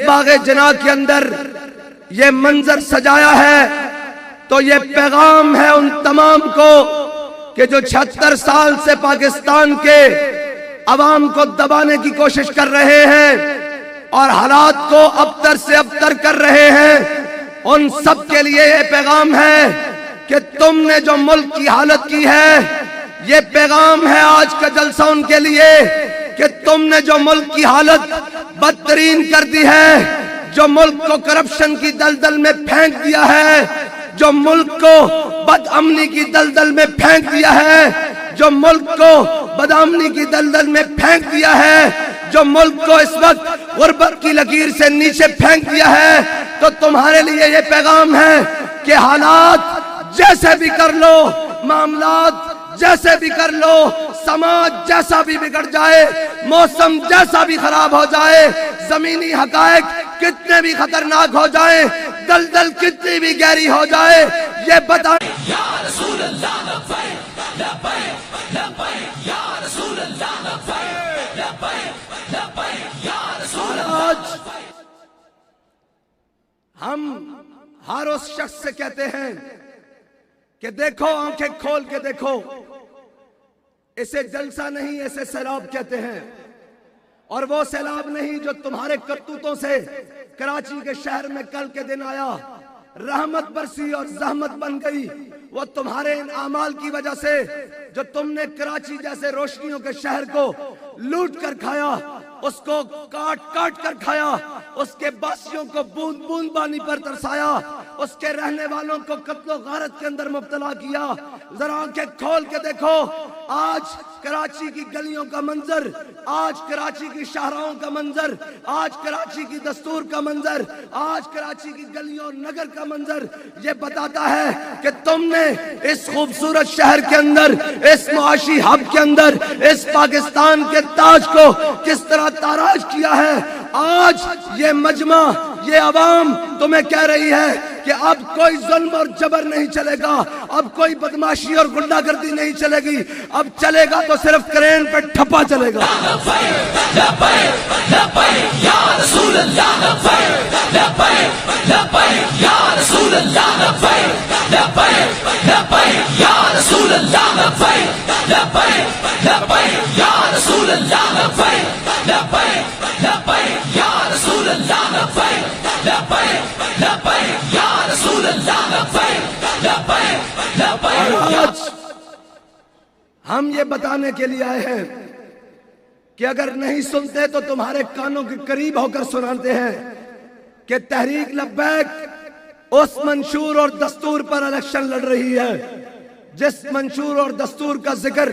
باغ جناح کے اندر یہ منظر سجایا ہے تو یہ پیغام ہے ان تمام کو کہ جو 76 سال سے پاکستان کے عوام کو دبانے کی کوشش کر رہے ہیں اور حالات کو ابتر سے ابتر کر رہے ہیں، ان سب کے لیے یہ پیغام ہے کہ تم نے جو ملک کی حالت کی ہے، یہ پیغام ہے آج کا جلسہ ان کے لیے کہ تم نے جو ملک کی حالت بدترین کر دی ہے، جو ملک کو کرپشن کی دلدل میں پھینک دیا ہے، جو ملک کو بد امنی کی دلدل میں پھینک دیا ہے، جو ملک کو بدامنی کی دلدل میں پھینک دیا ہے، جو ملک کو اس وقت غربت کی لکیر سے نیچے پھینک دیا ہے، تو تمہارے لیے یہ پیغام ہے کہ حالات جیسے بھی کر لو، معاملات جیسے بھی کر لو، سماج جیسا بھی بگڑ جائے، موسم جیسا بھی خراب ہو جائے، زمینی حقائق کتنے بھی خطرناک ہو جائیں، دلدل کتنی بھی گہری ہو جائے، یہ بتا یا رسول اللہ لبیک لبیک لبیک یا رسول اللہ لبیک لبیک لبیک یا رسول اللہ۔ ہم ہر اس شخص سے کہتے ہیں کہ دیکھو، آنکھیں کھول کے دیکھو، اسے جلسہ نہیں اسے سیلاب کہتے ہیں، اور وہ سیلاب نہیں جو تمہارے کرتوتوں سے کراچی کے شہر میں کل کے دن آیا، رحمت برسی اور زحمت بن گئی، وہ تمہارے ان اعمال کی وجہ سے جو تم نے کراچی جیسے روشنیوں کے شہر کو لوٹ کر کھایا، اس کو کاٹ کاٹ کر کھایا، اس کے باسیوں کو بوند بوند پانی پر ترسایا، اس کے رہنے والوں کو قتل و غارت کے اندر مبتلا کیا۔ ذرا آنکھیں کھول کے دیکھو، آج کراچی کی گلیوں کا منظر، آج کراچی کی شاہراہوں کا منظر، آج کراچی کی دستور کا منظر، آج کراچی کی گلیوں نگر کا منظر یہ بتاتا ہے کہ تم نے اس خوبصورت شہر کے اندر، اس معاشی ہب کے اندر، اس پاکستان کے تاج کو کس طرح تاراج کیا ہے۔ آج یہ مجمع، یہ عوام تمہیں کہہ رہی ہے کہ اب کوئی ظلم اور جبر نہیں چلے گا، اب کوئی بدماشی اور غنڈہ گردی نہیں چلے گی، اب چلے گا تو صرف کرین پہ ٹھپا چلے گا۔ لبیک لبیک لبیک یا رسول اللہ لبیک لبیک لبیک یا رسول اللہ لبیک لبیک لبیک یا رسول اللہ لبیک لبیک لبیک یا رسول اللہ لبیک لبیک لبیک یا رسول اللہ لبیک لبیک لبیک یا رسول اللہ لبیک لبیک لبیک۔ آج ہم یہ بتانے کے لیے آئے ہیں کہ اگر نہیں سنتے تو تمہارے کانوں کے قریب ہو کر سناتے ہیں کہ تحریک لبیک اس منشور اور دستور پر الیکشن لڑ رہی ہے، جس منشور اور دستور کا ذکر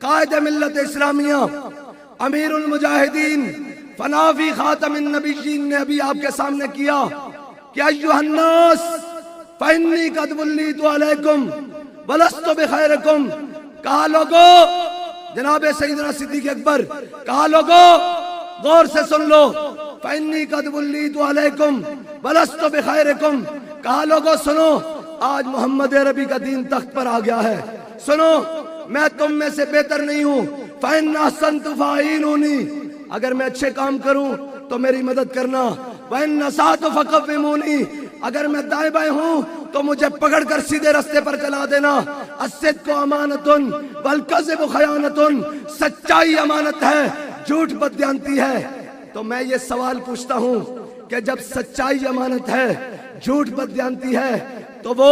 قائد ملت اسلامیہ امیر المجاہدین فنافی خاتم النبیین نے ابھی آپ کے سامنے کیا کہ ایھا الناس فانی قد ولیت علیکم ولست بخیرکم۔ کہا لوگو، جناب سیدنا صدیق اکبر، کہا لوگو غور سے سن لو، فانی قد ولیت علیکم ولست بخیرکم۔ کہا لوگو سنو، آج محمد عربی کا دین تخت پر آ گیا ہے، سنو میں تم میں سے بہتر نہیں ہوں، فإن أحسنت فأعینونی، اگر میں اچھے کام کروں تو میری مدد کرنا، وإن أسأت فقومونی، اگر میں دائیں بائیں ہوں تو مجھے پکڑ کر سیدھے رستے پر چلا دینا۔ الصدق امانۃ والکذب خیانۃ، سچائی امانت ہے، جھوٹ بددیانتی ہے۔ تو میں یہ سوال پوچھتا ہوں کہ جب سچائی امانت ہے، جھوٹ بددیانتی ہے، تو وہ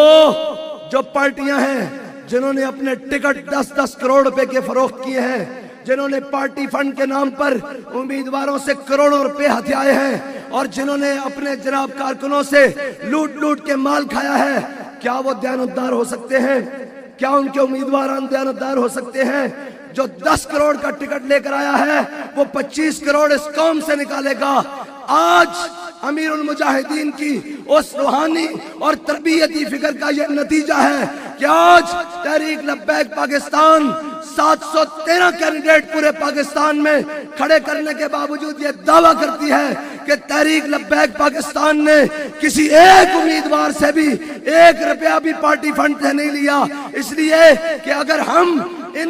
جو پارٹیاں ہیں جنہوں نے اپنے ٹکٹ 10-10 کروڑ روپے کے فروخت کیے ہیں، جنہوں نے پارٹی فنڈ کے نام پر امیدواروں سے کروڑوں روپے ہتھیائے ہیں، اور جنہوں نے اپنے جناب کارکنوں سے لوٹ لوٹ کے مال کھایا ہے، کیا وہ دیانتدار ہو سکتے ہیں؟ کیا ان کے امیدواران دیانتدار ہو سکتے ہیں؟ جو 10 کروڑ کا ٹکٹ لے کر آیا ہے وہ 25 کروڑ اس قوم سے نکالے گا۔ آج امیر المجاہدین کی اس روحانی اور تربیتی فکر کا یہ نتیجہ ہے کہ آج تحریک لبیک پاکستان 713 کینڈیڈیٹ پورے پاکستان میں کھڑے کرنے کے باوجود یہ دعویٰ کرتی ہے کہ تحریک لبیک پاکستان نے کسی ایک امیدوار سے بھی 1 روپیہ بھی پارٹی فنڈ سے نہیں لیا، اس لیے کہ اگر ہم ان